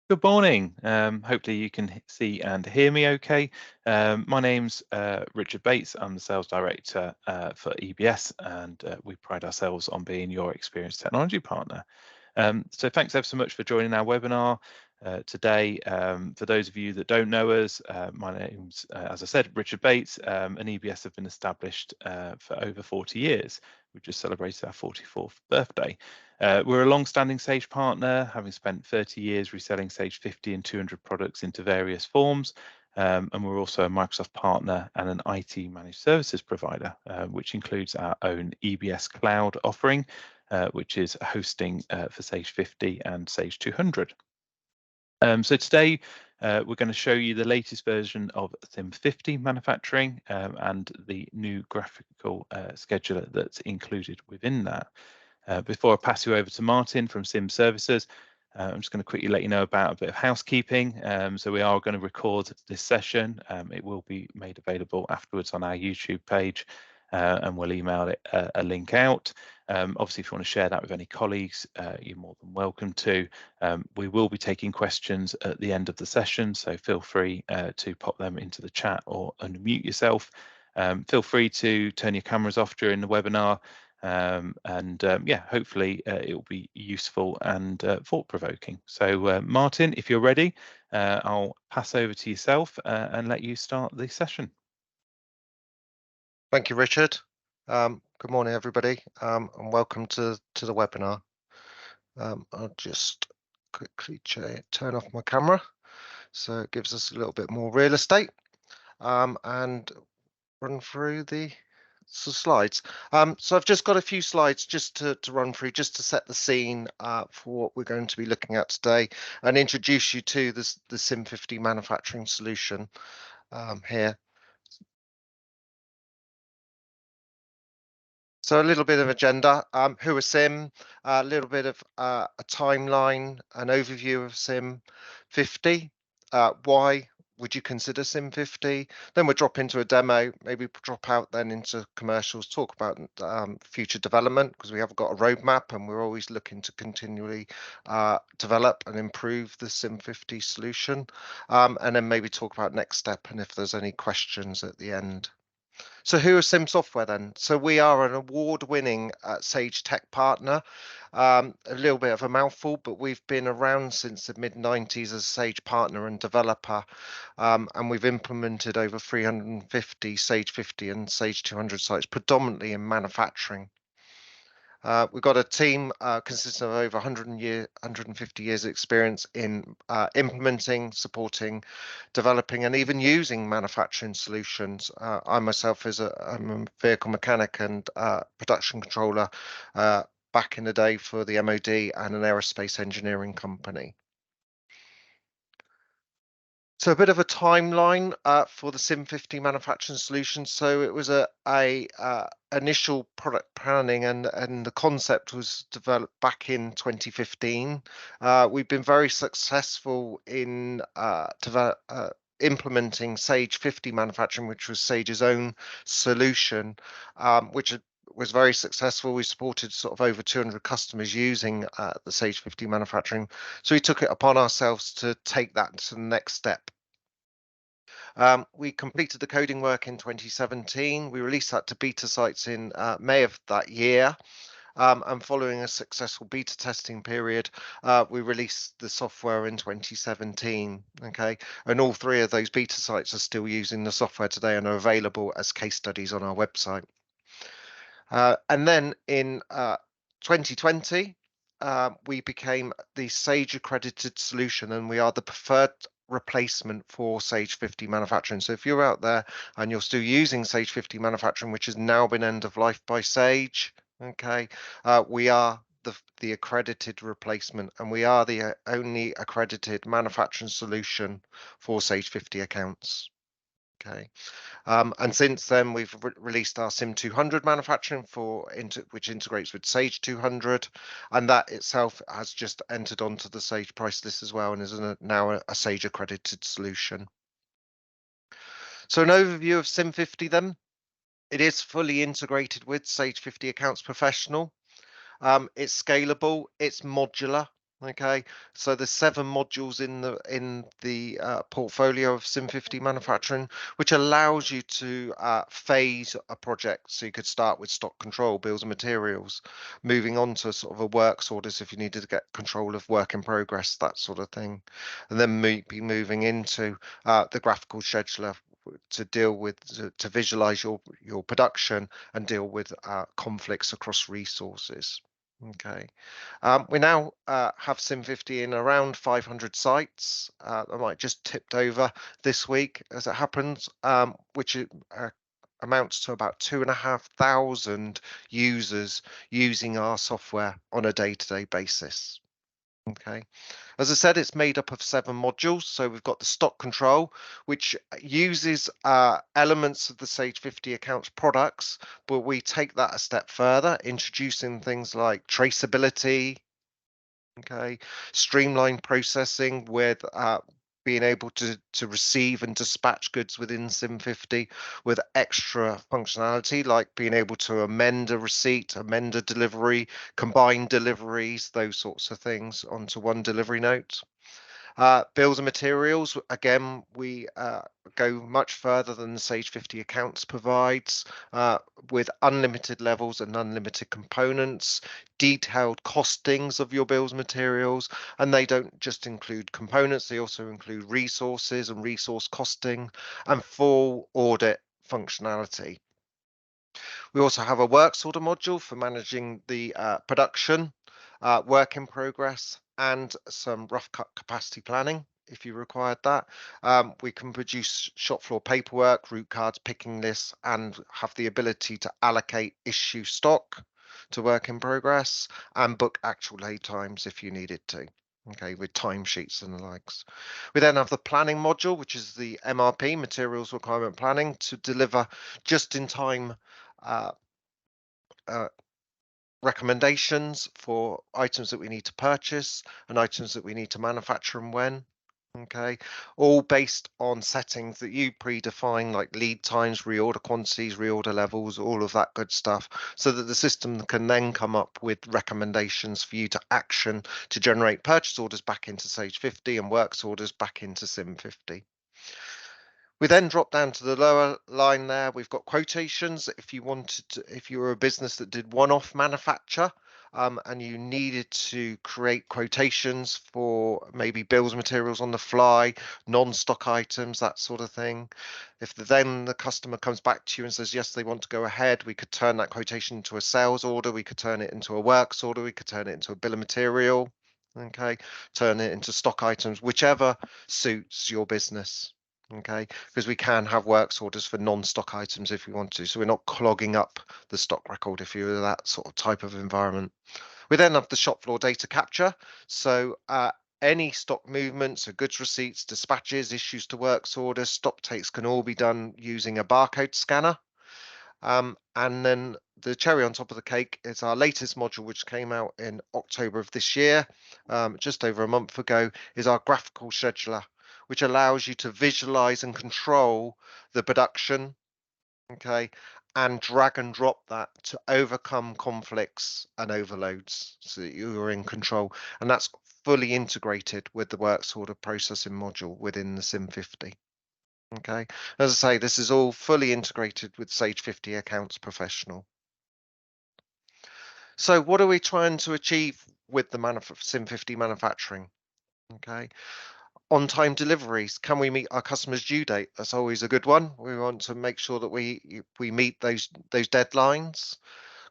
Good morning. Hopefully you can see and hear me okay. My name's Richard Bates. I'm the Sales Director for EBS, and we pride ourselves on being your experienced technology partner. So thanks ever so much for joining our webinar today. For those of you that don't know us, my name's, as I said, Richard Bates, and EBS have been established for over 40 years. We've just celebrated our 44th birthday. We're a long-standing Sage partner, having spent 30 years reselling Sage 50 and 200 products into various forms. And we're also a Microsoft partner and an IT managed services provider, which includes our own EBS cloud offering, which is hosting for Sage 50 and Sage 200. So today we're going to show you the latest version of Cim50 Manufacturing and the new graphical scheduler that's included within that. Before I pass you over to Martin from Cim Services, I'm just going to quickly let you know about a bit of housekeeping. So we are going to record this session. It will be made available afterwards on our YouTube page, and we'll email it a link out. Obviously, if you want to share that with any colleagues, you're more than welcome to. We will be taking questions at the end of the session, so feel free to pop them into the chat or unmute yourself. Feel free to turn your cameras off during the webinar. Yeah, hopefully it will be useful and thought-provoking. So Martin, if you're ready, I'll pass over to yourself and let you start the session. Thank you, Richard. Good morning, everybody, and welcome to the webinar. I'll just quickly turn off my camera so it gives us a little bit more real estate, and run through the slides. So I've just got a few slides just to run through, just to set the scene for what we're going to be looking at today and introduce you to the Cim50 manufacturing solution here. So a little bit of agenda, who are Cim, a little bit of a timeline, an overview of Cim50, why would you consider Cim50? Then we'll drop into a demo, maybe drop out then into commercials, talk about future development, because we have got a roadmap and we're always looking to continually develop and improve the Cim50 solution, and then maybe talk about next step and if there's any questions at the end. So who is Cim Software then? So we are an award-winning Sage Tech partner. A little bit of a mouthful, but we've been around since the mid-90s as a Sage partner and developer, and we've implemented over 350 Sage 50 and Sage 200 sites, predominantly in manufacturing. We've got a team consisting of over 150 years of experience in implementing, supporting, developing, and even using manufacturing solutions. I myself I'm a vehicle mechanic and production controller back in the day for the MOD and an aerospace engineering company. So a bit of a timeline for the Cim50 manufacturing solution. So it was a initial product planning and the concept was developed back in 2015. We've been very successful in implementing Sage 50 manufacturing, which was Sage's own solution, which was very successful. We supported sort of over 200 customers using the Sage 50 manufacturing. So we took it upon ourselves to take that to the next step. We completed the coding work in 2017. We released that to beta sites in May of that year. And following a successful beta testing period, we released the software in 2017. Okay, and all three of those beta sites are still using the software today and are available as case studies on our website. And then in 2020, we became the Sage accredited solution, and we are the preferred replacement for Sage 50 manufacturing. So if you're out there and you're still using Sage 50 manufacturing, which has now been end of life by Sage, okay, we are the accredited replacement, and we are the only accredited manufacturing solution for Sage 50 accounts. Okay, and since then we've released our Cim200 manufacturing which integrates with Sage 200, and that itself has just entered onto the Sage price list as well and is now a Sage accredited solution. So an overview of Cim50 then. It is fully integrated with Sage 50 Accounts Professional. It's scalable, it's modular, Okay, so there's 7 modules in the portfolio of Cim50 Manufacturing, which allows you to phase a project. So you could start with stock control, bills and materials, moving on to sort of a works orders if you needed to get control of work in progress, that sort of thing, and then be moving into the graphical scheduler to deal with to visualize your production and deal with conflicts across resources. Okay. We now have Cim50 in around 500 sites. I might just tipped over this week as it happens, which amounts to about 2,500 users using our software on a day-to-day basis. Okay. As I said, it's made up of 7 modules. So we've got the stock control, which uses elements of the Sage 50 accounts products, but we take that a step further, introducing things like traceability, okay, streamlined processing with being able to receive and dispatch goods within Cim50 with extra functionality like being able to amend a receipt, amend a delivery, combine deliveries, those sorts of things onto one delivery note. Bills and materials, again, we go much further than the Sage 50 accounts provides with unlimited levels and unlimited components, detailed costings of your bills and materials, and they don't just include components, they also include resources and resource costing and full audit functionality. We also have a works order module for managing the production, work in progress, and some rough cut capacity planning if you required that. We can produce shop floor paperwork, route cards, picking lists, and have the ability to allocate issue stock to work in progress and book actual lead times if you needed to. Okay, with timesheets and the likes. We then have the planning module, which is the MRP, Materials Requirement Planning, to deliver just in time uh, recommendations for items that we need to purchase and items that we need to manufacture and when. Okay, all based on settings that you predefine, like lead times, reorder quantities, reorder levels, all of that good stuff, so that the system can then come up with recommendations for you to action to generate purchase orders back into Sage 50 and works orders back into Cim50. We then drop down to the lower line there. We've got quotations. If you wanted to, if you were a business that did one-off manufacture and you needed to create quotations for maybe bills materials on the fly, non-stock items, that sort of thing. If then the customer comes back to you and says, yes, they want to go ahead, we could turn that quotation into a sales order. We could turn it into a works order. We could turn it into a bill of material. Okay, turn it into stock items, whichever suits your business. Okay, because we can have works orders for non-stock items if we want to, so we're not clogging up the stock record if you're that sort of type of environment. We then have the shop floor data capture, so any stock movements, so goods receipts, dispatches, issues to works orders, stock takes can all be done using a barcode scanner. And then the cherry on top of the cake is our latest module, which came out in October of this year, just over a month ago, is our graphical scheduler, which allows you to visualize and control the production, okay, and drag and drop that to overcome conflicts and overloads so that you are in control. And that's fully integrated with the works order processing module within the Cim50. Okay, as I say, this is all fully integrated with Sage 50 Accounts Professional. So what are we trying to achieve with the Cim50 manufacturing? Okay, on-time deliveries. Can we meet our customers' due date? That's always a good one. We want to make sure that we meet those deadlines.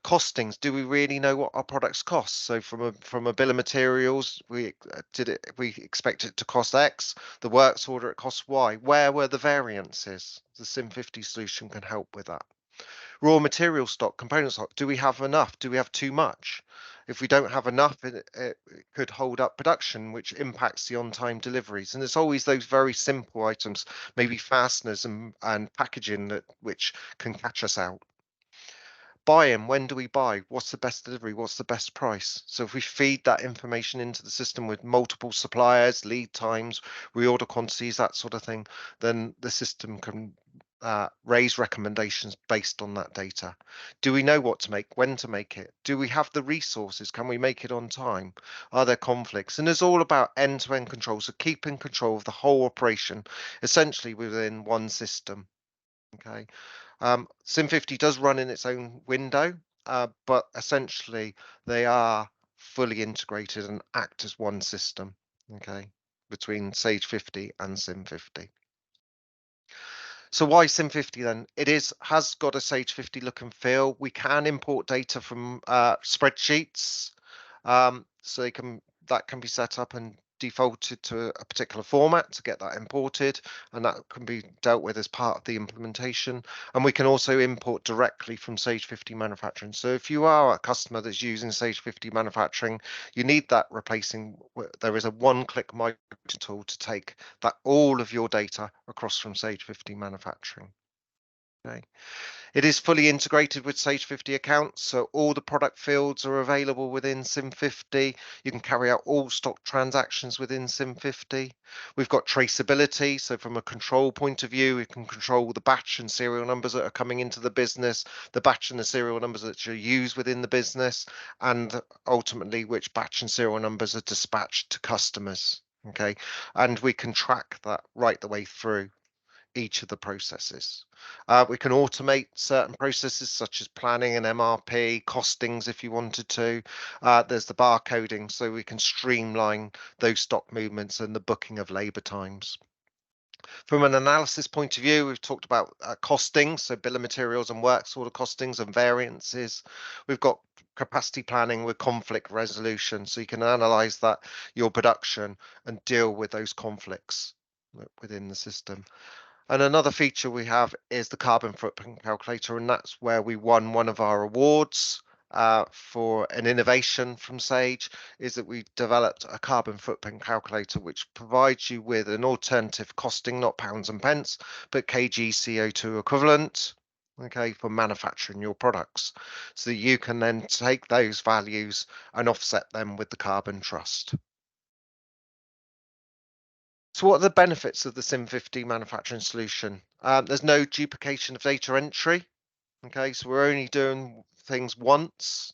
Costings. Do we really know what our products cost? So from a bill of materials, we expect it to cost X. The works order, it costs Y. Where were the variances? The Cim50 solution can help with that. Raw material stock, component stock. Do we have enough? Do we have too much? If we don't have enough, it could hold up production, which impacts the on-time deliveries. And it's always those very simple items, maybe fasteners and packaging which can catch us out. Buy-in, when do we buy? What's the best delivery? What's the best price? So if we feed that information into the system with multiple suppliers, lead times, reorder quantities, that sort of thing, then the system can raise recommendations based on that data. Do we know what to make, when to make it? Do we have the resources? Can we make it on time? Are there conflicts? And it's all about end-to-end control, so keeping control of the whole operation, essentially within one system. Okay, Cim50 does run in its own window, but essentially they are fully integrated and act as one system. Okay, between Sage 50 and Cim50. So why Cim50 then? It has got a Sage 50 look and feel. We can import data from spreadsheets, so that can be set up and defaulted to a particular format to get that imported, and that can be dealt with as part of the implementation. And we can also import directly from Sage 50 Manufacturing. So if you are a customer that's using Sage 50 Manufacturing, you need that replacing. There is a one-click migrate tool to take all of your data across from Sage 50 Manufacturing. Okay. It is fully integrated with Sage 50 accounts, so all the product fields are available within Cim50. You can carry out all stock transactions within Cim50. We've got traceability, so from a control point of view, we can control the batch and serial numbers that are coming into the business, the batch and the serial numbers that are used within the business, and ultimately which batch and serial numbers are dispatched to customers. Okay, and we can track that right the way through each of the processes. We can automate certain processes such as planning and MRP, costings if you wanted to. There's the barcoding, so we can streamline those stock movements and the booking of labour times. From an analysis point of view, we've talked about costings, so bill of materials and works order costings and variances. We've got capacity planning with conflict resolution, so you can analyse that your production and deal with those conflicts within the system. And another feature we have is the carbon footprint calculator, and that's where we won one of our awards for an innovation from Sage, is that we developed a carbon footprint calculator which provides you with an alternative costing, not pounds and pence, but kg CO2 equivalent, okay, for manufacturing your products, so that you can then take those values and offset them with the carbon trust. So what are the benefits of the Cim50 manufacturing solution? There's no duplication of data entry. Okay, so we're only doing things once.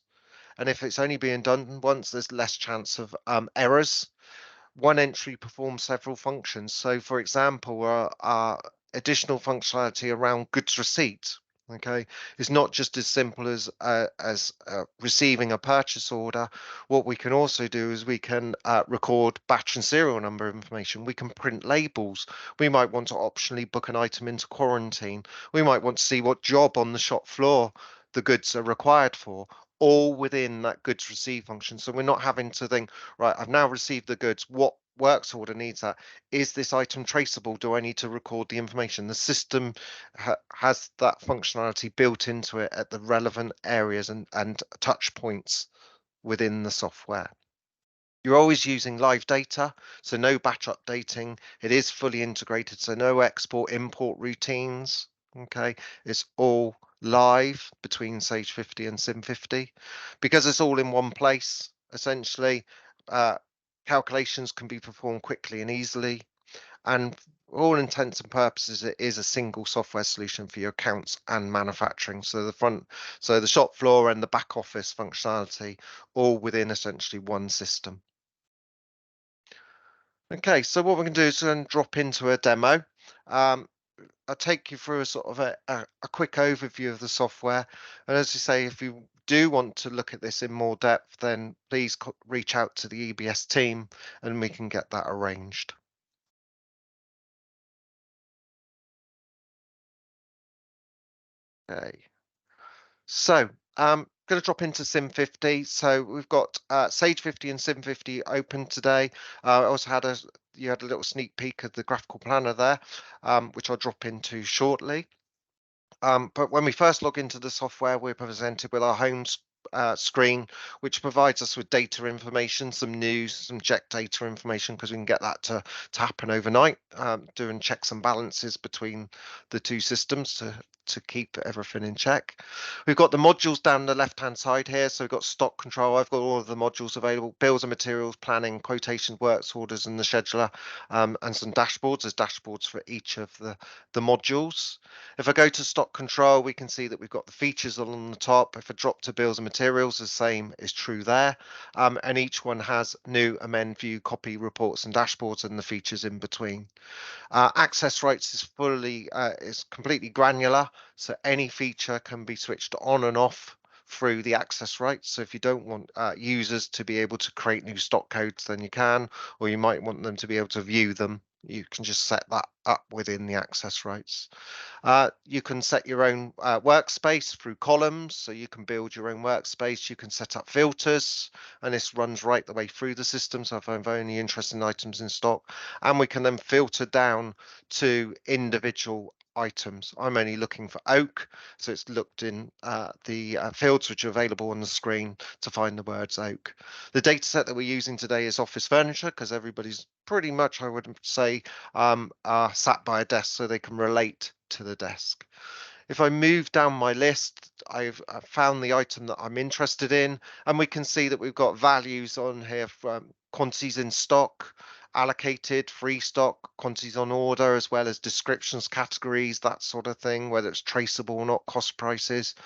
And if it's only being done once, there's less chance of errors. One entry performs several functions. So for example, our additional functionality around goods receipt, okay, is not just as simple as receiving a purchase order. What we can also do is we can record batch and serial number information. We can print labels. We might want to optionally book an item into quarantine. We might want to see what job on the shop floor the goods are required for, all within that goods receive function. So we're not having to think, right, I've now received the goods, what works order needs that? Is this item traceable? Do I need to record the information? The system has that functionality built into it at the relevant areas and touch points within the software. You're always using live data, so no batch updating. It is fully integrated, so no export import routines. Okay, it's all live between Sage 50 and Cim50. Because it's all in one place, essentially, calculations can be performed quickly and easily. And for all intents and purposes, it is a single software solution for your accounts and manufacturing. So the shop floor and the back office functionality, all within essentially one system. Okay, so what we're going to do is then drop into a demo. I'll take you through a sort of a quick overview of the software. And as you say, if you do want to look at this in more depth, then please reach out to the EBS team and we can get that arranged. Okay, so I'm going to drop into Cim50. So we've got Sage 50 and Cim50 open today. I also had you had a little sneak peek of the graphical planner there, which I'll drop into shortly. But when we first log into the software, we're presented with our home screen, which provides us with data information, some news, some check data information, because we can get that to happen overnight, doing checks and balances between the two systems to to keep everything in check. We've got the modules down the left hand side here, so we've got stock control. I've got all of the modules available: bills and materials, planning, quotation, works orders, and the scheduler, and some dashboards. There's dashboards for each of the modules. If I go to stock control, we can see that we've got the features on the top. If I drop to bills and materials, the same is true there, and each one has new, amend, view, copy, reports, and dashboards, and the features in between. Access rights is completely granular, so any feature can be switched on and off through the access rights. So if you don't want users to be able to create new stock codes, then you can, or you might want them to be able to view them. You can just set that up within the access rights. You can set your own workspace through columns, so you can build your own workspace. You can set up filters, and this runs right the way through the system. So if I'm only interested in items in stock, and we can then filter down to individual items. I'm only looking for oak, so it's looked in the fields which are available on the screen to find the words oak. The data set that we're using today is office furniture, because everybody's pretty much, I would say, are sat by a desk, so they can relate to the desk. If I move down my list, I've found the item that I'm interested in, and we can see that we've got values on here from quantities in stock, allocated, free stock, quantities on order, as well as descriptions, categories, that sort of thing, whether it's traceable or not, cost prices.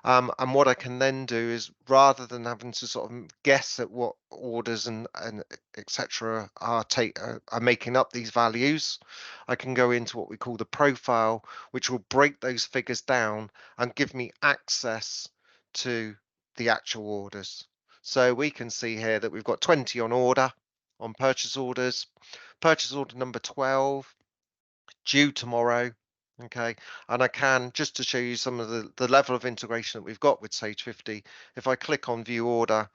And what I can then do is, rather than having to sort of guess at what orders and etc. are making up these values, I can go into what we call the profile, which will break those figures down and give me access to the actual orders. So we can see here that we've got 20 on order on purchase orders. Purchase order number 12 due tomorrow. Okay, and I can, just to show you some of the level of integration that we've got with Sage 50, if I click on view order,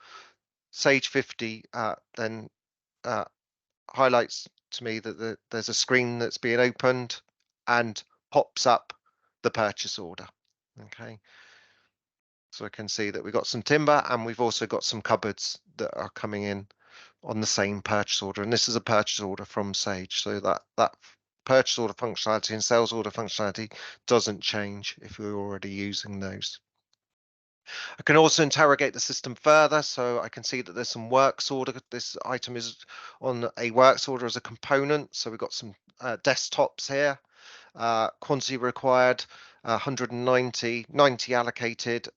Sage 50 then highlights to me that there's a screen that's being opened and pops up the purchase order. Okay, so I can see that we've got some timber, and we've also got some cupboards that are coming in on the same purchase order, and this is a purchase order from Sage, so that purchase order functionality and sales order functionality doesn't change if we're already using those. I can also interrogate the system further, so I can see that there's some works order. This item is on a works order as a component, so we've got some desktops here. Quantity required, 190, 90 allocated,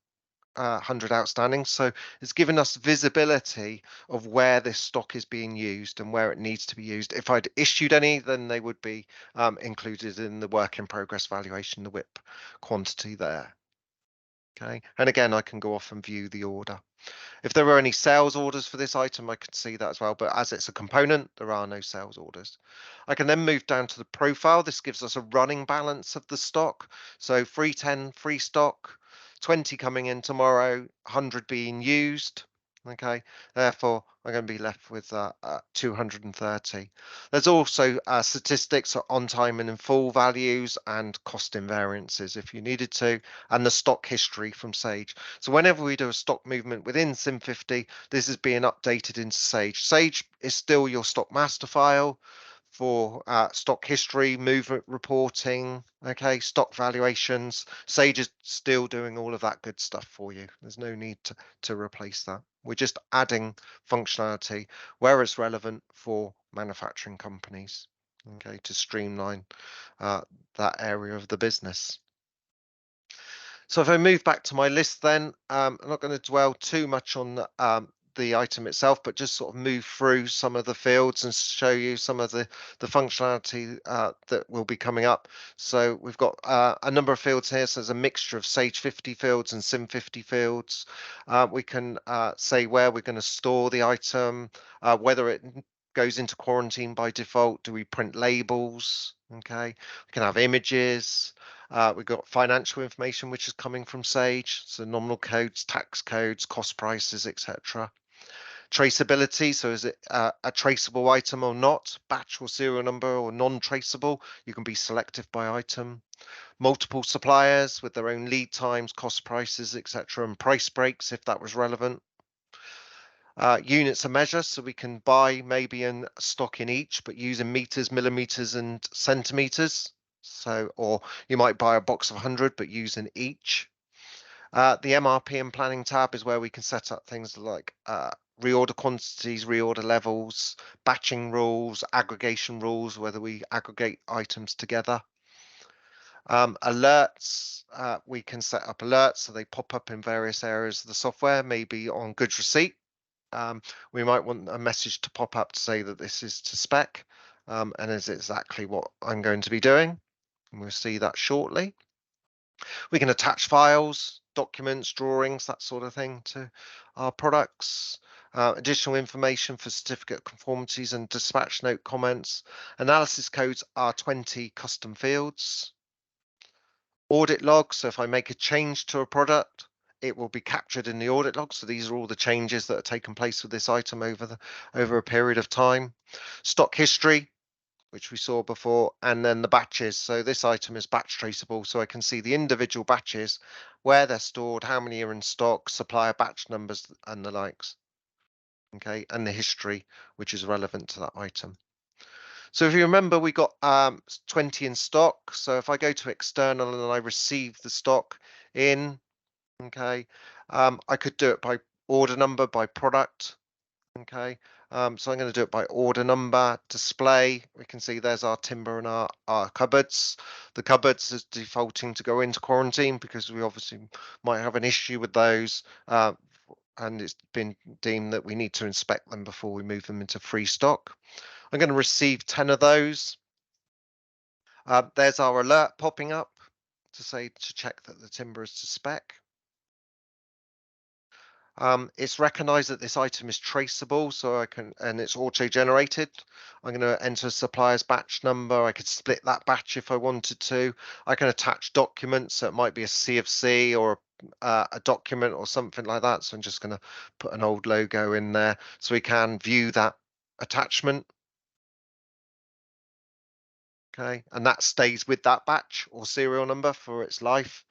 100 outstanding. So it's given us visibility of where this stock is being used and where it needs to be used. If I'd issued any, then they would be included in the work in progress valuation, the WIP quantity there. Okay, and again, I can go off and view the order. If there were any sales orders for this item, I could see that as well, but as it's a component, there are no sales orders. I can then move down to the profile. This gives us a running balance of the stock. So 310 free stock, 20 coming in tomorrow, 100 being used. Okay, therefore I'm going to be left with 230. There's also statistics on time and in full values and cost invariances if you needed to, and the stock history from Sage. So whenever we do a stock movement within Cim50, this is being updated into Sage. Sage is still your stock master file for stock history, movement reporting, okay, stock valuations. Sage is still doing all of that good stuff for you. There's no need to replace that. We're just adding functionality where it's relevant for manufacturing companies, okay, to streamline that area of the business. So if I move back to my list, then I'm not going to dwell too much on the item itself, but just sort of move through some of the fields and show you some of the functionality that will be coming up. So we've got a number of fields here. So there's a mixture of Sage 50 fields and Cim50 fields. We can say where we're going to store the item, whether it goes into quarantine by default. Do we print labels? Okay, we can have images. We've got financial information which is coming from Sage, so nominal codes, tax codes, cost prices, etc. Traceability, so is it a traceable item or not? Batch or serial number or non-traceable? You can be selective by item. Multiple suppliers with their own lead times, cost prices, etc. and price breaks if that was relevant. Units of measure, so we can buy maybe in stock in each, but using meters, millimeters and centimeters. So, or you might buy a box of 100 but use in each. The MRP and planning tab is where we can set up things like reorder quantities, reorder levels, batching rules, aggregation rules, whether we aggregate items together. Alerts, we can set up alerts so they pop up in various areas of the software, maybe on goods receipt. We might want a message to pop up to say that this is to spec, and is exactly what I'm going to be doing. And we'll see that shortly. We can attach files, documents, drawings, that sort of thing to our products. Additional information for certificate conformities and dispatch note comments. Analysis codes are 20 custom fields. Audit log, so if I make a change to a product, it will be captured in the audit log. So these are all the changes that are taken place with this item over a period of time. Stock history, which we saw before, and then the batches. So this item is batch traceable, so I can see the individual batches, where they're stored, how many are in stock, supplier batch numbers, and the likes. Okay, and the history, which is relevant to that item. So if you remember, we got 20 in stock. So if I go to external and I receive the stock in, okay, I could do it by order number, by product. Okay, so I'm going to do it by order number. Display, we can see there's our timber and our cupboards. The cupboards is defaulting to go into quarantine because we obviously might have an issue with those, and it's been deemed that we need to inspect them before we move them into free stock. I'm going to receive 10 of those. There's our alert popping up to say to check that the timber is to spec. It's recognized that this item is traceable, so I can, and it's auto-generated. I'm going to enter a supplier's batch number. I could split that batch if I wanted to. I can attach documents, so it might be a CFC or a document or something like that. So I'm just going to put an old logo in there so we can view that attachment. Okay, and that stays with that batch or serial number for its life.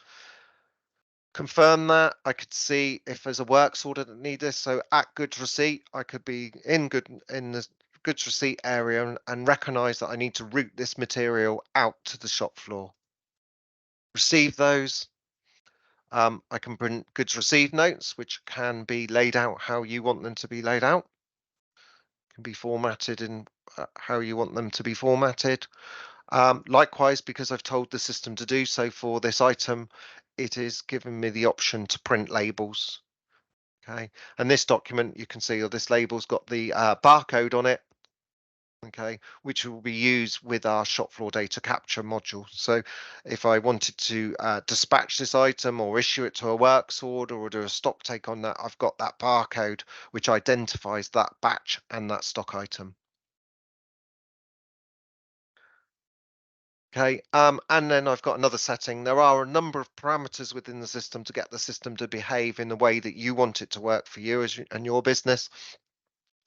Confirm that. I could see if there's a works order that need this. So at goods receipt, I could be in the goods receipt area and recognize that I need to route this material out to the shop floor. Receive those. I can print goods received notes, which can be laid out how you want them to be laid out. Can be formatted in how you want them to be formatted. Likewise, because I've told the system to do so for this item, it is giving me the option to print labels. Okay, and this document, you can see, or this label's got the barcode on it, okay, which will be used with our shop floor data capture module. So if I wanted to dispatch this item or issue it to a works order or do a stock take on that, I've got that barcode which identifies that batch and that stock item. Okay, and then I've got another setting. There are a number of parameters within the system to get the system to behave in the way that you want it to work for you and your business.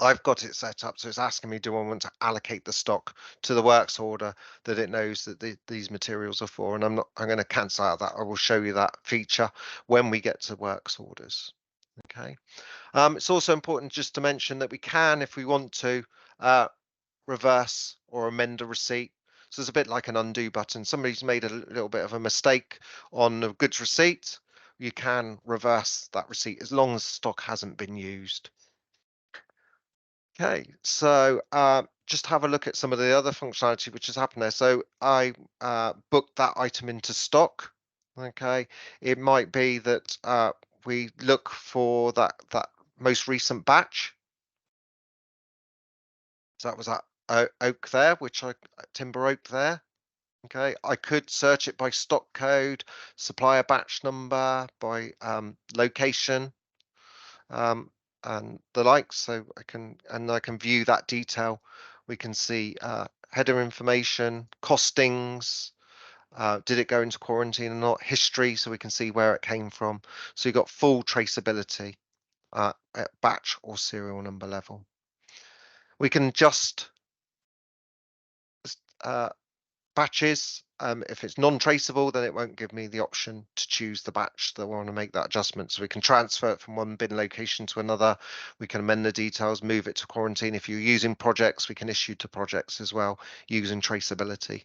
I've got it set up so it's asking me, do I want to allocate the stock to the works order that it knows that these materials are for, and I'm going to cancel out that. I will show you that feature when we get to works orders. Okay, it's also important just to mention that we can, if we want to, reverse or amend a receipt. So it's a bit like an undo button. Somebody's made a little bit of a mistake on the goods receipt. You can reverse that receipt as long as stock hasn't been used. Okay, so just have a look at some of the other functionality which has happened there. So I booked that item into stock. Okay, it might be that we look for that most recent batch. So that was that oak there, which timber oak there. Okay, I could search it by stock code, supplier batch number, by location, and the like. So I can view that detail. We can see header information, costings, did it go into quarantine or not, history, so we can see where it came from. So you've got full traceability at batch or serial number level. We can adjust batches. If it's non-traceable, then it won't give me the option to choose the batch that I want to make that adjustment. So we can transfer it from one bin location to another. We can amend the details, move it to quarantine. If you're using projects, we can issue to projects as well using traceability.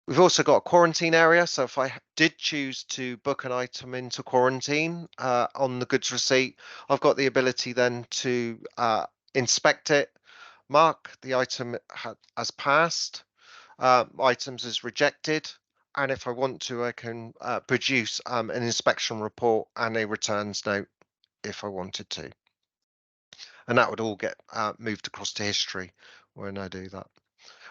We've also got a quarantine area. So if I did choose to book an item into quarantine on the goods receipt, I've got the ability then to inspect it, mark the item as passed, items as rejected, and if I want to, I can produce an inspection report and a returns note if I wanted to. And that would all get moved across to history when I do that.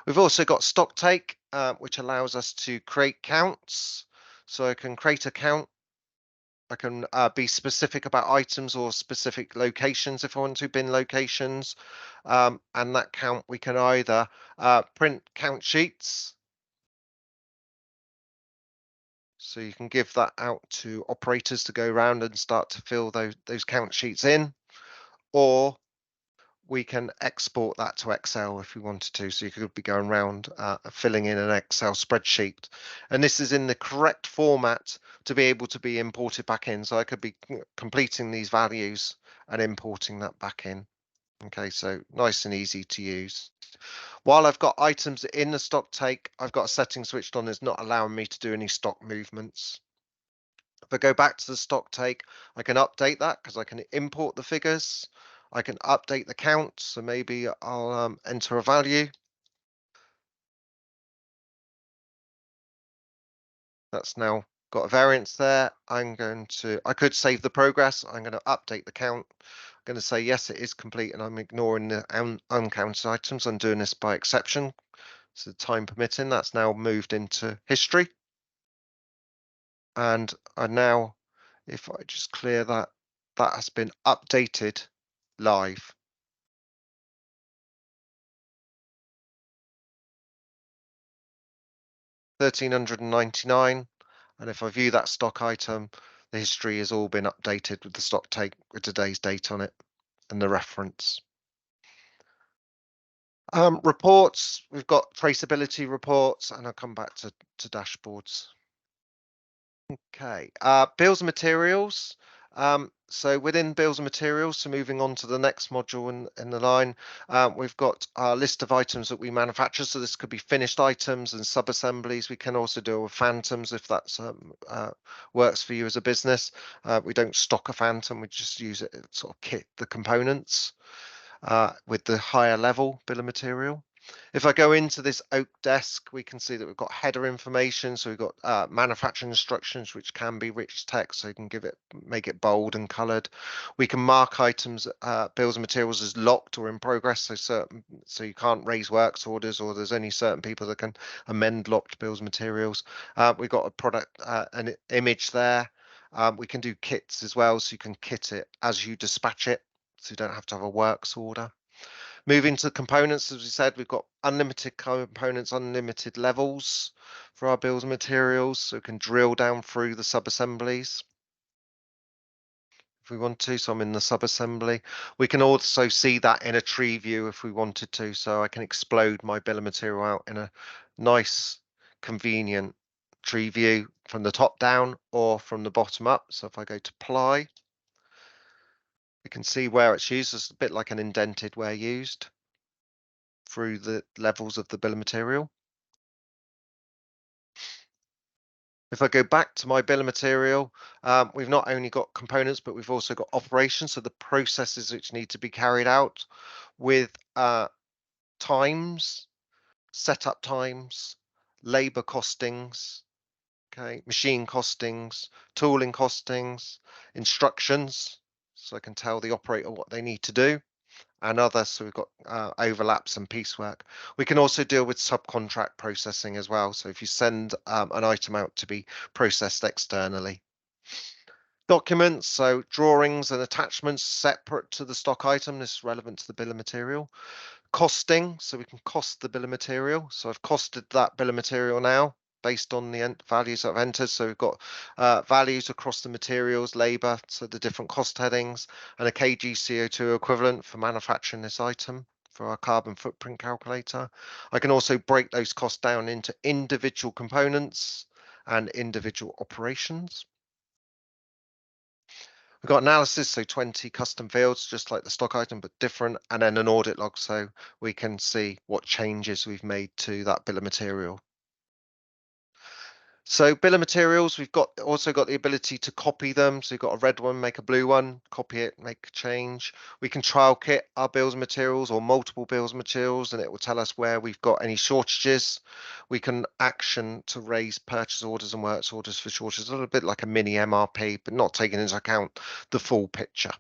We've also got stock take, which allows us to create counts. So I can create a count. I can be specific about items or specific locations if I want to, bin locations. And that count, we can either print count sheets. So you can give that out to operators to go around and start to fill those count sheets in, or we can export that to Excel if we wanted to. So you could be going around filling in an Excel spreadsheet. And this is in the correct format to be able to be imported back in. So I could be completing these values and importing that back in. Okay, so nice and easy to use. While I've got items in the stock take, I've got a setting switched on that's not allowing me to do any stock movements. If I go back to the stock take, I can update that because I can import the figures. I can update the count. So maybe I'll enter a value. That's now got a variance there. I could save the progress. I'm going to update the count. I'm going to say, yes, it is complete. And I'm ignoring the uncounted items. I'm doing this by exception. So time permitting, that's now moved into history. And I now, if I just clear that, that has been updated live. 1,399, and if I view that stock item, the history has all been updated with the stock take with today's date on it and the reference. Reports, we've got traceability reports, and I'll come back to dashboards. Okay, bills and materials. So within bills and materials, so moving on to the next module in the line, we've got our list of items that we manufacture. So this could be finished items and sub-assemblies. We can also deal with phantoms if that's works for you as a business. We don't stock a phantom, we just use it to sort of kit the components with the higher level bill of material. If I go into this oak desk, we can see that we've got header information. So we've got manufacturing instructions, which can be rich text. So you can make it bold and colored. We can mark items, bills and materials as locked or in progress. So you can't raise works orders, or there's only certain people that can amend locked bills and materials. We've got a product, an image there. We can do kits as well. So you can kit it as you dispatch it. So you don't have to have a works order. Moving to components, as we said, we've got unlimited components, unlimited levels for our bills and materials, so we can drill down through the sub-assemblies if we want to. So I'm in the sub-assembly. We can also see that in a tree view if we wanted to, so I can explode my bill of material out in a nice, convenient tree view from the top down or from the bottom up. So if I go to apply, we can see where it's used. It's a bit like an indented where used through the levels of the bill of material. If I go back to my bill of material, we've not only got components, but we've also got operations, so the processes which need to be carried out with times, setup times, labor costings, okay, machine costings, tooling costings, instructions, so I can tell the operator what they need to do, and others. So we've got overlaps and piecework. We can also deal with subcontract processing as well. So if you send an item out to be processed externally. Documents, so drawings and attachments separate to the stock item. This is relevant to the bill of material. Costing, so we can cost the bill of material. So I've costed that bill of material now based on the values I've entered. So we've got values across the materials, labor, so the different cost headings, and a kg CO2 equivalent for manufacturing this item for our carbon footprint calculator. I can also break those costs down into individual components and individual operations. We've got analysis, so 20 custom fields, just like the stock item, but different, and then an audit log, so we can see what changes we've made to that bill of material. So bill of materials, we've also got the ability to copy them. So you've got a red one, make a blue one, copy it, make a change. We can trial kit our bills of materials or multiple bills of materials, and it will tell us where we've got any shortages. We can action to raise purchase orders and works orders for shortages, a little bit like a mini MRP, but not taking into account the full picture.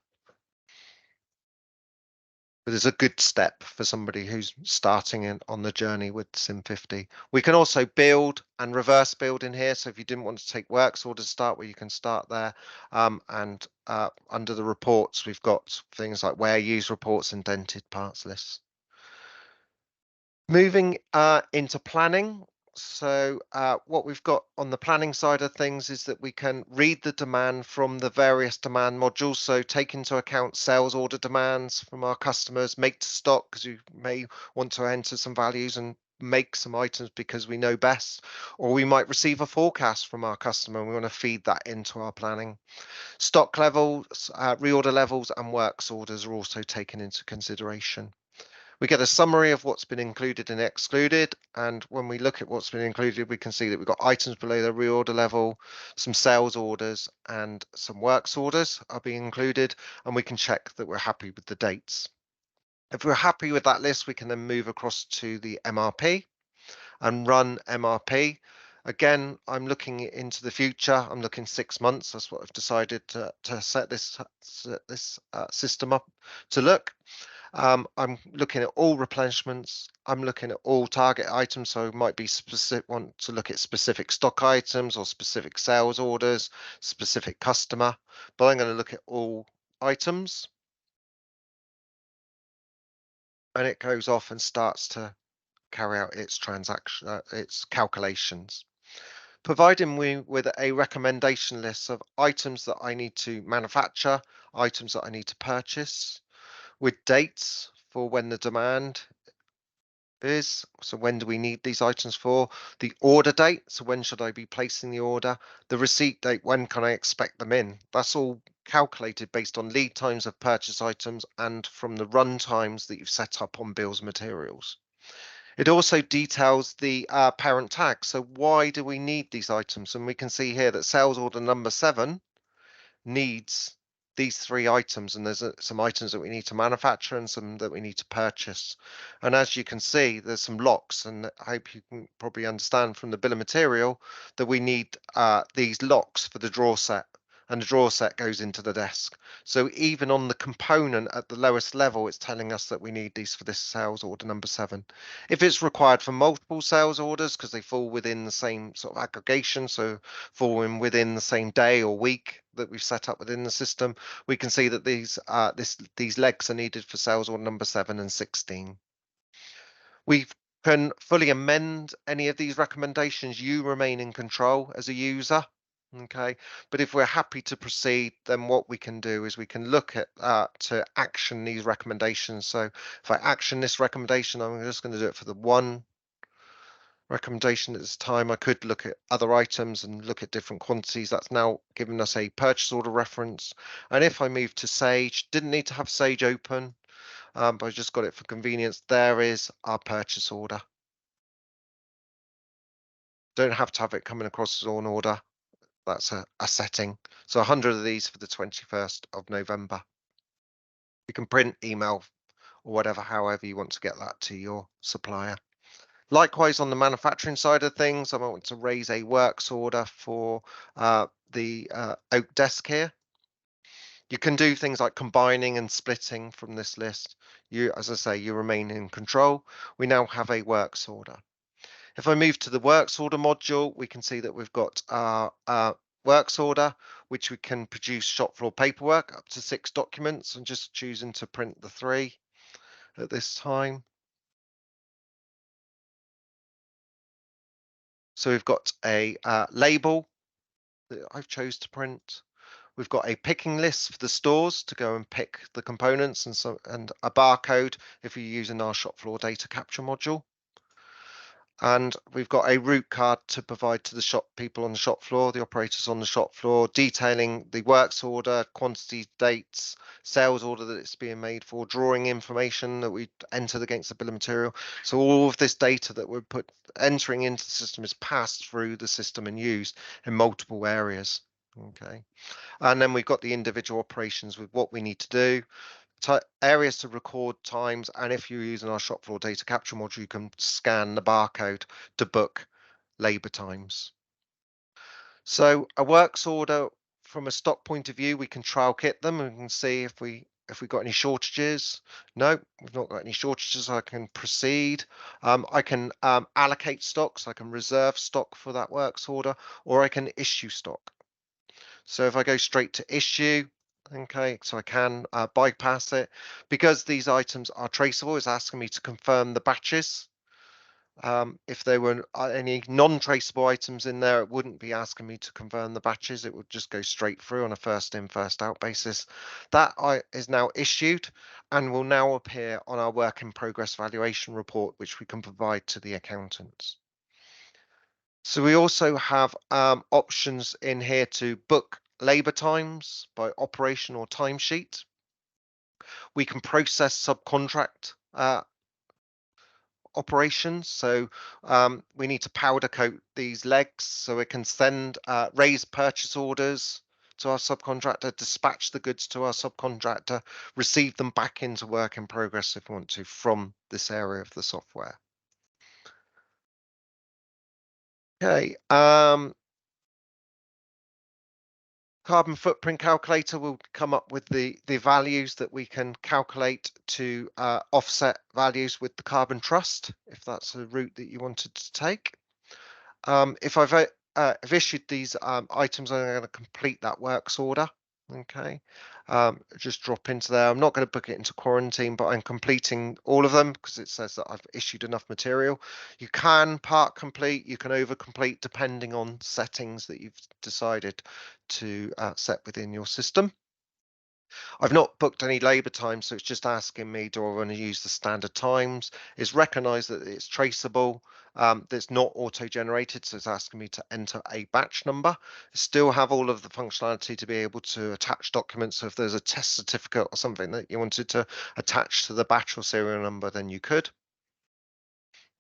But it's a good step for somebody who's starting in on the journey with Cim50. We can also build and reverse build in here. So if you didn't want to take works orders start where you can start there. And under the reports, we've got things like where use reports and dented parts lists. Moving into planning. So what we've got on the planning side of things is that we can read the demand from the various demand modules. So take into account sales order demands from our customers, make to stock, because you may want to enter some values and make some items because we know best, or we might receive a forecast from our customer and we want to feed that into our planning. Stock levels, reorder levels and works orders are also taken into consideration. We get a summary of what's been included and excluded, and when we look at what's been included, we can see that we've got items below the reorder level, some sales orders and some works orders are being included, and we can check that we're happy with the dates. If we're happy with that list, we can then move across to the MRP and run MRP. Again, I'm looking into the future. I'm looking 6 months. That's what I've decided to set this system up to look. I'm looking at all replenishments. I'm looking at all target items. So might be specific, want to look at specific stock items or specific sales orders, specific customer, but I'm going to look at all items. And it goes off and starts to carry out its its calculations, providing me with a recommendation list of items that I need to manufacture, items that I need to purchase, with dates for when the demand is. So when do we need these items for? The order date, so when should I be placing the order? The receipt date, when can I expect them in? That's all calculated based on lead times of purchase items and from the run times that you've set up on bills of materials. It also details the parent tag. So why do we need these items? And we can see here that sales order number 7 needs these 3 items, and there's some items that we need to manufacture and some that we need to purchase. And as you can see, there's some locks, and I hope you can probably understand from the bill of material that we need these locks for the drawer set, and the drawer set goes into the desk. So even on the component at the lowest level, it's telling us that we need these for this sales order number 7. If it's required for multiple sales orders because they fall within the same sort of aggregation, so falling within the same day or week that we've set up within the system, we can see that these legs are needed for sales order number 7 and 16. We can fully amend any of these recommendations. You remain in control as a user. Okay, but if we're happy to proceed, then what we can do is we can look at to action these recommendations. So if I action this recommendation, I'm just going to do it for the one recommendation at this time. I could look at other items and look at different quantities. That's now given us a purchase order reference. And if I move to Sage, didn't need to have Sage open, but I just got it for convenience. There is our purchase order. Don't have to have it coming across as an order. That's a setting. So 100 of these for the 21st of November. You can print, email, or whatever, however you want to get that to your supplier. Likewise, on the manufacturing side of things, I want to raise a works order for the oak desk here. You can do things like combining and splitting from this list. As I say, you remain in control. We now have a works order. If I move to the works order module, we can see that we've got our works order, which we can produce shop floor paperwork up to 6 documents, and just choosing to print the 3 at this time. So we've got a label that I've chose to print. We've got a picking list for the stores to go and pick the components, and a barcode if you're using our shop floor data capture module. And we've got a route card to provide to the shop people on the shop floor, the operators on the shop floor, detailing the works order, quantity, dates, sales order that it's being made for, drawing information that we entered against the bill of material. So all of this data that we're entering into the system is passed through the system and used in multiple areas. Okay. And then we've got the individual operations with what we need to do, areas to record times, and if you're using our shop floor data capture module, you can scan the barcode to book labor times. So a works order, from a stock point of view, we can trial kit them and we can see if we got any shortages. No, we've not got any shortages. I can proceed. I can allocate stocks. I can reserve stock for that works order, or I can issue stock. So if I go straight to issue, okay, so I can bypass it. Because these items are traceable, it's asking me to confirm the batches. If there were any non-traceable items in there, it wouldn't be asking me to confirm the batches. It would just go straight through on a first in, first out basis. That is now issued and will now appear on our work in progress valuation report, which we can provide to the accountants. So we also have options in here to book labor times by operation or timesheet. We can process subcontract operations. So we need to powder coat these legs so it can send raise purchase orders to our subcontractor, dispatch the goods to our subcontractor, receive them back into work in progress if we want to from this area of the software. Okay. Carbon footprint calculator will come up with the values that we can calculate to offset values with the carbon trust, if that's a route that you wanted to take. If I've issued these items, I'm going to complete that works order. Okay, just drop into there. I'm not going to book it into quarantine, but I'm completing all of them because it says that I've issued enough material. You can part complete, you can over complete depending on settings that you've decided to set within your system. I've not booked any labour time, so it's just asking me, do I want to use the standard times? It's recognised that it's traceable, that's not auto-generated, so it's asking me to enter a batch number. Still have all of the functionality to be able to attach documents, so if there's a test certificate or something that you wanted to attach to the batch or serial number, then you could.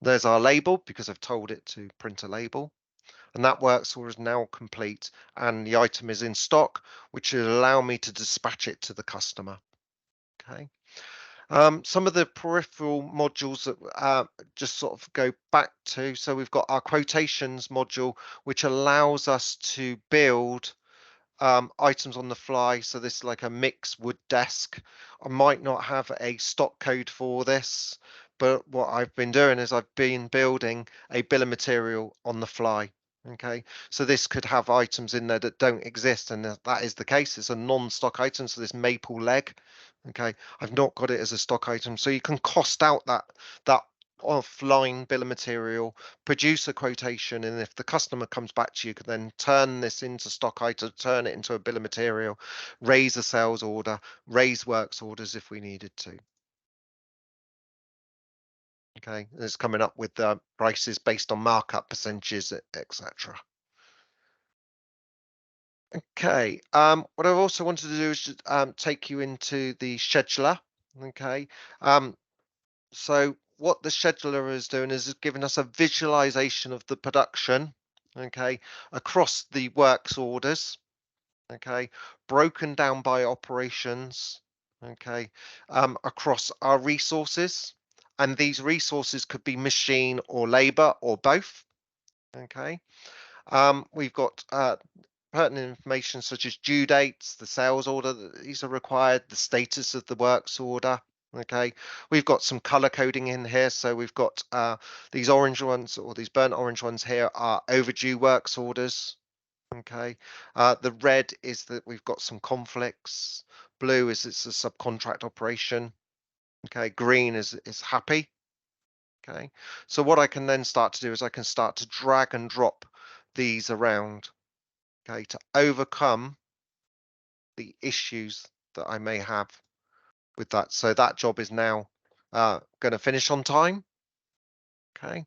There's our label, because I've told it to print a label. And that works order is now complete and the item is in stock, which will allow me to dispatch it to the customer. Okay. Some of the peripheral modules that just sort of go back to, so we've got our quotations module, which allows us to build items on the fly. So this is like a mixed wood desk. I might not have a stock code for this, but what I've been doing is I've been building a bill of material on the fly. Okay, so this could have items in there that don't exist, and that is the case. It's a non-stock item, so this maple leg. Okay, I've not got it as a stock item, so you can cost out that offline bill of material, produce a quotation, and if the customer comes back to you, can then turn this into stock item, turn it into a bill of material, raise a sales order, raise works orders if we needed to. Okay, it's coming up with the prices based on markup percentages, etc. Okay, what I also wanted to do is take you into the scheduler. Okay, so what the scheduler is doing is giving us a visualization of the production, okay, across the works orders, okay, broken down by operations, okay, across our resources, and these resources could be machine or labor or both, okay. We've got pertinent information such as due dates, the sales order, these are required, the status of the works order. Okay, we've got some color coding in here. So we've got these orange ones, or these burnt orange ones here, are overdue works orders. Okay, the red is that we've got some conflicts. Blue is it's a subcontract operation. Okay, green is happy. Okay, so what I can then start to do is I can start to drag and drop these around, okay, to overcome the issues that I may have with that. So that job is now going to finish on time. Okay.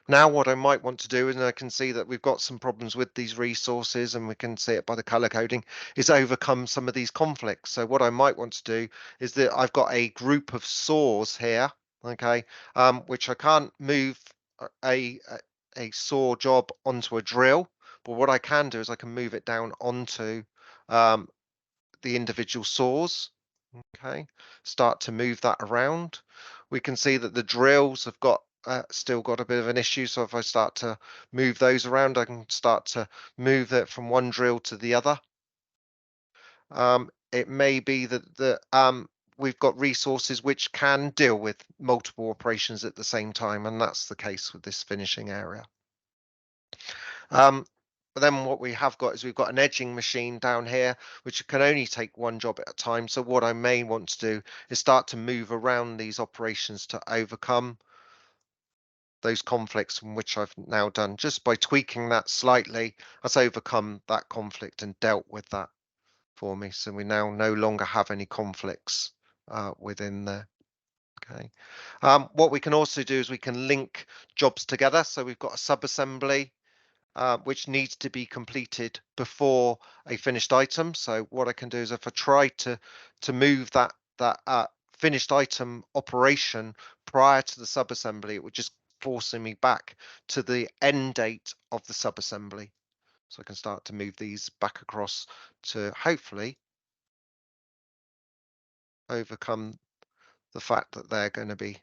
Now what I might want to do, and I can see that we've got some problems with these resources, and we can see it by the color coding, is overcome some of these conflicts. So what I might want to do is that I've got a group of saws here, okay, which I can't move a saw job onto a drill, but what I can do is I can move it down onto the individual saws. Okay, start to move that around. We can see that the drills have got still got a bit of an issue. So if I start to move those around, I can start to move it from one drill to the other. It may be that we've got resources which can deal with multiple operations at the same time, and that's the case with this finishing area. But then what we have got is we've got an edging machine down here, which can only take one job at a time. So what I may want to do is start to move around these operations to overcome those conflicts, from which I've now done. Just by tweaking that slightly, that's overcome that conflict and dealt with that for me. So we now no longer have any conflicts within there. Okay. What we can also do is we can link jobs together. So we've got a sub-assembly which needs to be completed before a finished item. So what I can do is if I try to move that finished item operation prior to the subassembly, it would just forcing me back to the end date of the subassembly. So I can start to move these back across to hopefully overcome the fact that they're going to be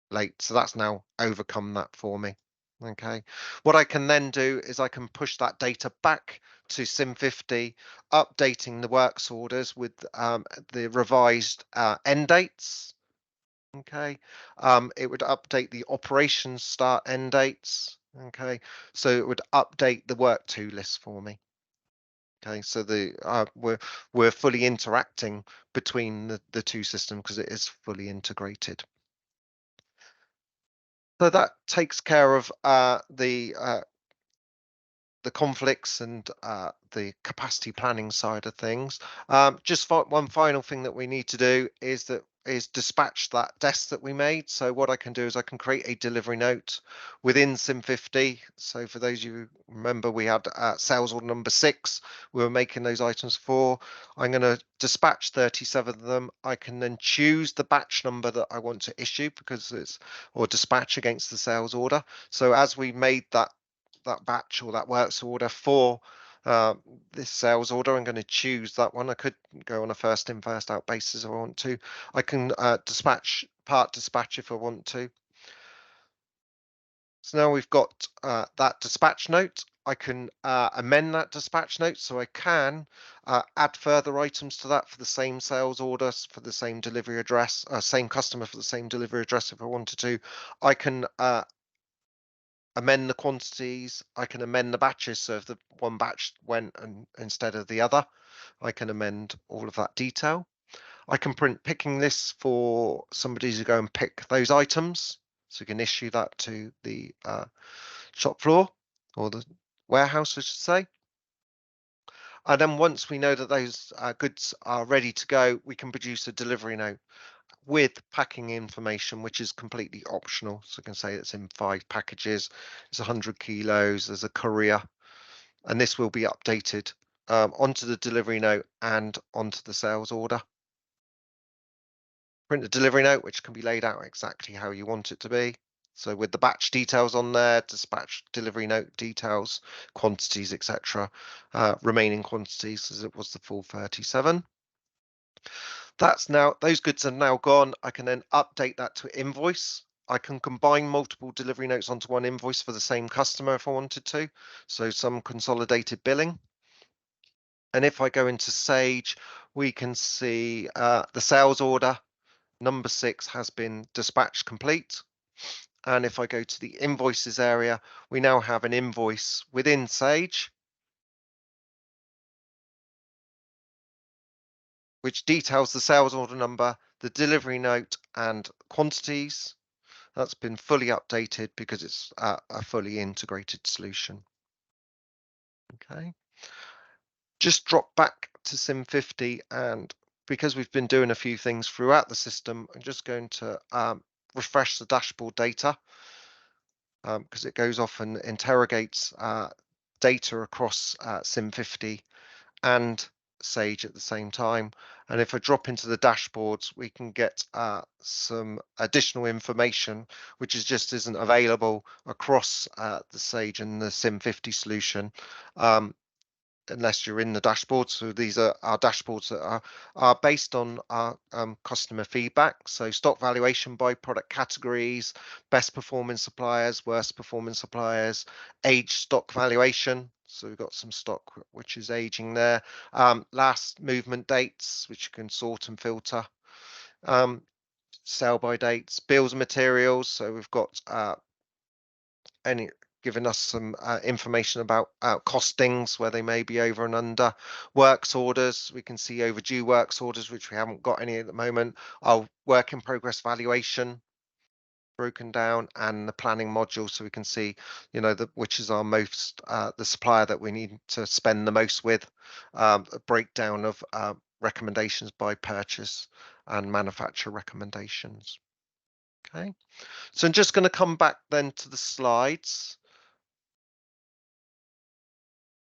late. So that's now overcome that for me. Okay, what I can then do is I can push that data back to Cim50, updating the works orders with the revised end dates. Okay, it would update the operations start end dates. Okay, so it would update the work to list for me. Okay, so we're fully interacting between the two systems because it is fully integrated. So that takes care of the conflicts and the capacity planning side of things. Just one final thing that we need to do is dispatch that desk that we made. So what I can do is I can create a delivery note within Cim50. So for those of you who remember, we had sales order number 6. We were making those items for. I'm going to dispatch 37 of them. I can then choose the batch number that I want to issue because or dispatch against the sales order. So as we made that batch or that works order for this sales order, I'm going to choose that one. I could go on a first in first out basis if I want to. I can dispatch if I want to. So now we've got that dispatch note. I can amend that dispatch note, so I can add further items to that for the same sales order, for the same delivery address, same customer for the same delivery address if I wanted to. I can amend the quantities. I can amend the batches. So if the one batch went instead of the other, I can amend all of that detail. I can print picking lists for somebody to go and pick those items. So you can issue that to the shop floor or the warehouse, I should say. And then once we know that those goods are ready to go, we can produce a delivery note with packing information, which is completely optional. So I can say it's in 5 packages, it's 100 kilos, there's a courier, and this will be updated onto the delivery note and onto the sales order. Print the delivery note, which can be laid out exactly how you want it to be. So with the batch details on there, dispatch delivery note details, quantities, etc. Remaining quantities as it was the full 37. That's now, those goods are now gone. I can then update that to invoice. I can combine multiple delivery notes onto one invoice for the same customer if I wanted to. So some consolidated billing. And if I go into Sage, we can see the sales order number 6 has been dispatched complete. And if I go to the invoices area, we now have an invoice within Sage, which details the sales order number, the delivery note, and quantities. That's been fully updated because it's a fully integrated solution. Okay. Just drop back to Cim50, and because we've been doing a few things throughout the system, I'm just going to refresh the dashboard data. because it goes off and interrogates data across Cim50 and Sage at the same time. And if I drop into the dashboards, we can get some additional information, which just isn't available across the Sage and the Cim50 solution. Unless you're in the dashboard. So these are our dashboards that are based on our customer feedback. So stock valuation by product categories, best performing suppliers, worst performing suppliers, age stock valuation. So we've got some stock which is aging there. Last movement dates, which you can sort and filter. Sell by dates, bills and materials. So we've got any giving us some information about costings, where they may be over and under. Works orders, we can see overdue works orders, which we haven't got any at the moment. Our work in progress valuation broken down, and the planning module, so we can see, you know, which is our most the supplier that we need to spend the most with. A breakdown of recommendations by purchase and manufacturer recommendations. Okay, so I'm just going to come back then to the slides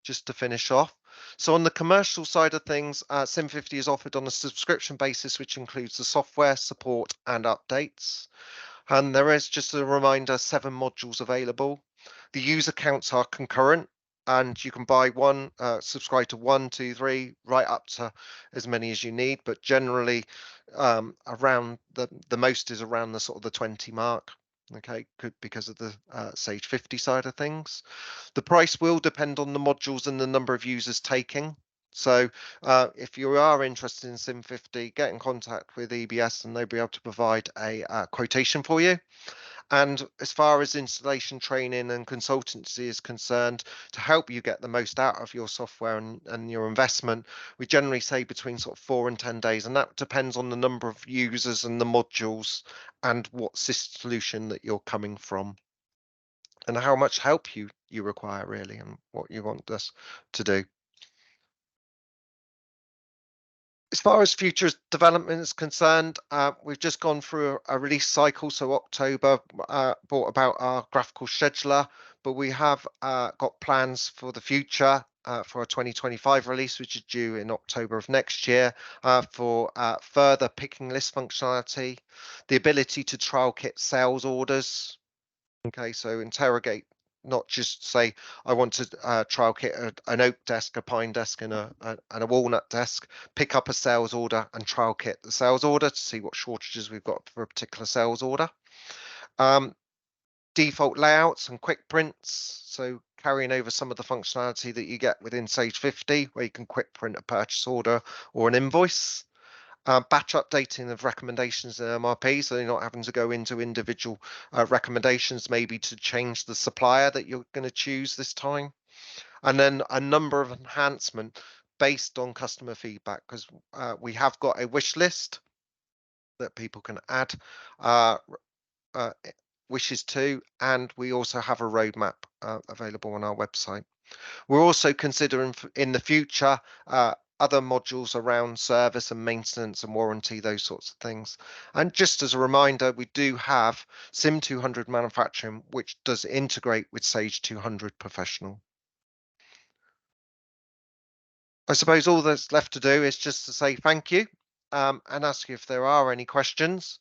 just to finish off. So on the commercial side of things, Cim50 is offered on a subscription basis, which includes the software, support and updates. And there is, just a reminder, 7 modules available. The user counts are concurrent, and you can buy one, subscribe to 1, 2, 3, right up to as many as you need. But generally, around the most is around the sort of the 20 mark. Okay, good, because of the Sage 50 side of things. The price will depend on the modules and the number of users taking. So if you are interested in Cim50, get in contact with EBS and they'll be able to provide a quotation for you. And as far as installation training and consultancy is concerned, to help you get the most out of your software and your investment, we generally say between sort of 4 and 10 days, and that depends on the number of users and the modules and what solution that you're coming from, and how much help you require really, and what you want us to do. As far as future development is concerned, we've just gone through a release cycle. So October brought about our graphical scheduler, but we have got plans for the future for a 2025 release, which is due in October of next year, for further picking list functionality, the ability to trial kit sales orders. Okay, so interrogate, not just say, I want to trial kit an oak desk, a pine desk, and a walnut desk. Pick up a sales order and trial kit the sales order to see what shortages we've got for a particular sales order. Default layouts and quick prints, so carrying over some of the functionality that you get within Sage 50, where you can quick print a purchase order or an invoice. Batch updating of recommendations in MRP, so you're not having to go into individual recommendations, maybe to change the supplier that you're going to choose this time. And then a number of enhancements based on customer feedback, because we have got a wish list that people can add wishes to, and we also have a roadmap available on our website. We're also considering in the future other modules around service and maintenance and warranty, those sorts of things. And just as a reminder, we do have Cim200 Manufacturing, which does integrate with Sage 200 Professional. I suppose all that's left to do is just to say thank you and ask you if there are any questions.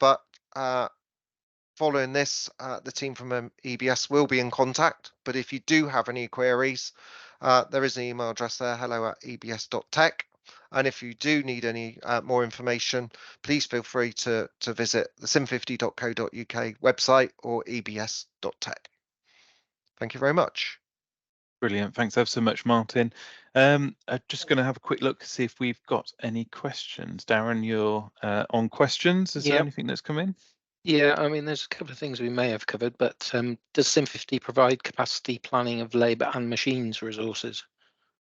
But following this, the team from EBS will be in contact. But if you do have any queries, there is an email address there, hello@ebs.tech. And if you do need any more information, please feel free to visit the cim50.co.uk website or ebs.tech. Thank you very much. Brilliant. Thanks ever so much, Martin. I'm just going to have a quick look to see if we've got any questions. Darren, you're on questions. Is there anything that's come in? Yeah, I mean, there's a couple of things we may have covered, but does Cim50 provide capacity planning of labour and machines resources?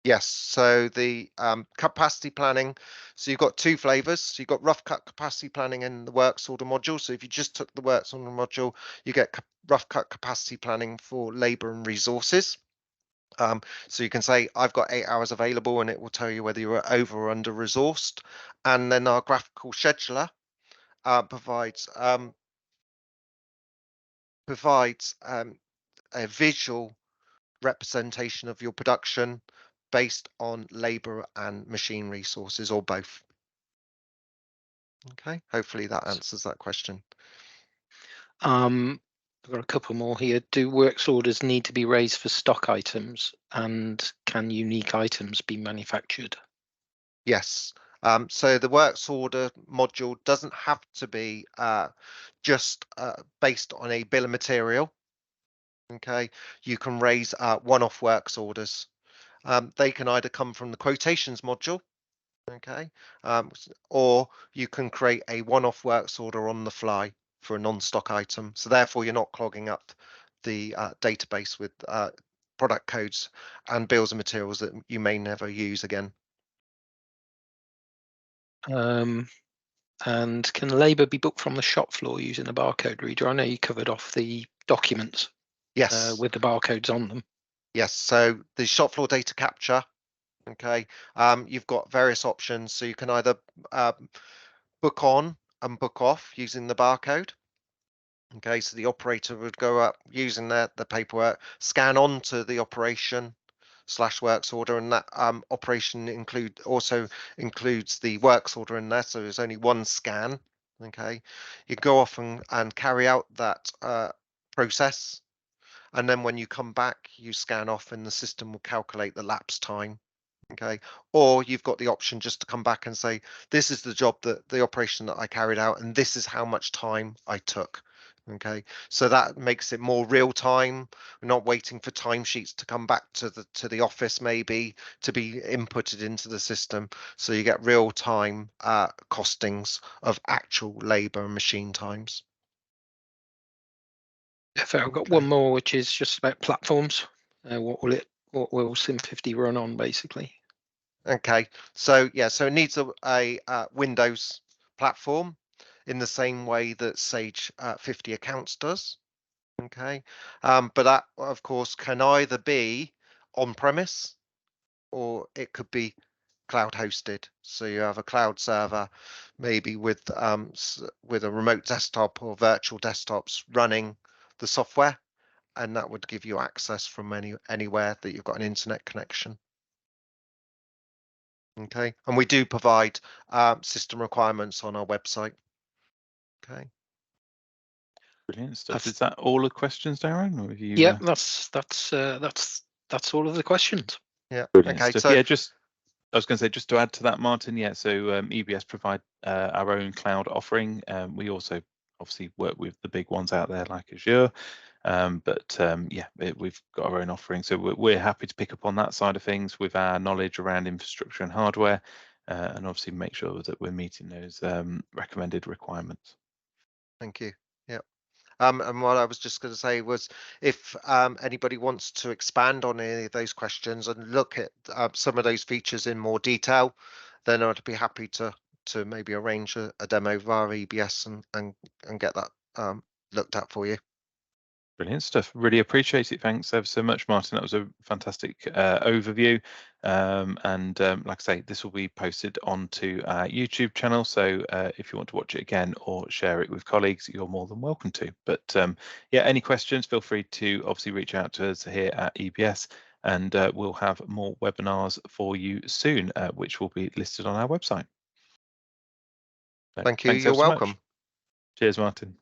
Yes, so the capacity planning, so you've got 2 flavors. So you've got rough cut capacity planning and the works order module. So if you just took the works order module, you get rough cut capacity planning for labor and resources. So you can say, I've got 8 hours available, and it will tell you whether you're over or under resourced. And then our graphical scheduler provides provides a visual representation of your production based on labour and machine resources, or both. Okay, hopefully that answers that question. I've got a couple more here. Do works orders need to be raised for stock items, and can unique items be manufactured? Yes. So the works order module doesn't have to be just based on a bill of material. Okay, you can raise one-off works orders. They can either come from the quotations module, okay, or you can create a one-off works order on the fly for a non-stock item. So therefore, you're not clogging up the database with product codes and bills of materials that you may never use again. And can labour be booked from the shop floor using a barcode reader? I know you covered off the documents. Yes. With the barcodes on them. Yes. So the shop floor data capture. Okay. You've got various options. So you can either book on and book off using the barcode. Okay. So the operator would go up using the paperwork, scan onto the operation / works order, and that operation also includes the works order in there. So there's only one scan. Okay. You go off and carry out that process. And then when you come back, you scan off and the system will calculate the lapse time. Okay. Or you've got the option just to come back and say, this is the job the operation that I carried out, and this is how much time I took. Okay. So that makes it more real time. We're not waiting for timesheets to come back to the office, maybe to be inputted into the system. So you get real time costings of actual labor and machine times. I've got one more, which is just about platforms. What will Cim50 run on, basically? Okay, so yeah, so it needs a Windows platform in the same way that Sage 50 Accounts does. Okay, but that of course can either be on-premise or it could be cloud hosted. So you have a cloud server, maybe with a remote desktop or virtual desktops running the software, and that would give you access from anywhere that you've got an internet connection. Okay, and we do provide system requirements on our website. Okay. Brilliant stuff. Is that all the questions, Darren? Or have you, yeah, that's all of the questions. Yeah. Brilliant Okay. stuff. So yeah, I was going to say, just to add to that, Martin. Yeah, so EBS provide our own cloud offering. We also obviously work with the big ones out there like Azure. We've got our own offering, so we're happy to pick up on that side of things with our knowledge around infrastructure and hardware, and obviously make sure that we're meeting those recommended requirements. thank you. Yeah. And what I was just going to say was, if anybody wants to expand on any of those questions and look at some of those features in more detail, then I'd be happy to maybe arrange a demo via EBS and get that looked at for you. Brilliant stuff. Really appreciate it. Thanks ever so much, Martin. That was a fantastic overview. Like I say, this will be posted onto our YouTube channel. So if you want to watch it again or share it with colleagues, you're more than welcome to. But yeah, any questions, feel free to obviously reach out to us here at EBS, and we'll have more webinars for you soon, which will be listed on our website. So, thank you. You're welcome. Cheers, Martin.